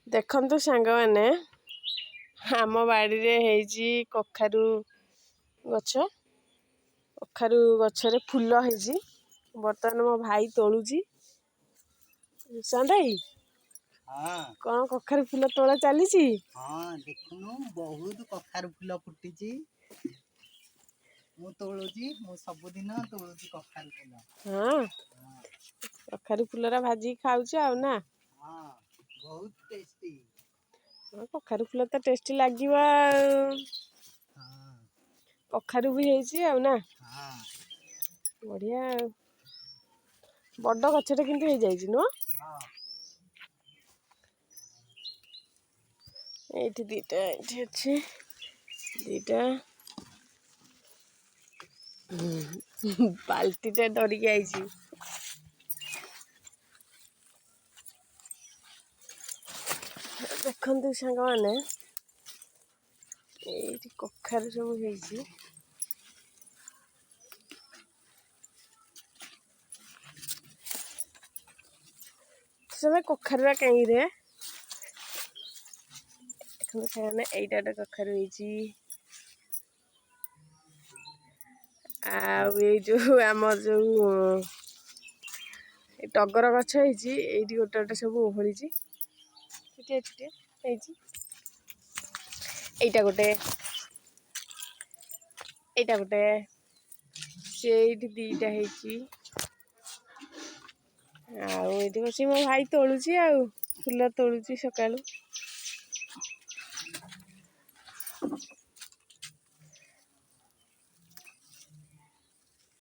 देखंतु सांग माने आम बाड़ी रे हेजी कखारू गछरे फूल हेजी बर्तमान मो भाई तोलुची संदाई हाँ कौन कखारू फूल तोला चलीची। हाँ देखुनु बहुत कखारू फूल फुटीची मु तोलुची मु सबुदिन तोलुची कखारू फूल। हाँ हाँ कखारू फूलरा भाजी खाऊछ आउ ना। हाँ बहुत टेस्टी। कखारू फूल तो टेस्टी लागिव हाँ कखारू भी हेजी आउ ना हाँ बढ़िया बड़ गछटे किंतु हे जाइछि नो। हाँ एठी दीटा एठी अछि दीटा बाल्टीटे डरिक आइछि देखंतु सांग माने एठी कखारू सब हेछि सब कखारुरा कहीं रे देखंतु सांग माने एइटा टे कखारू हेछि आ ए जो आम जो टगर गछ हेछि एइठी गोटे गोटे सब ओहळिछि छुटिया छुटिया हेछि एइटा गोटे से एइठी दीटा हेछि आउ एइठी बसी मो भाई तोलुछि आउ फूल तोलुछि सकाळु।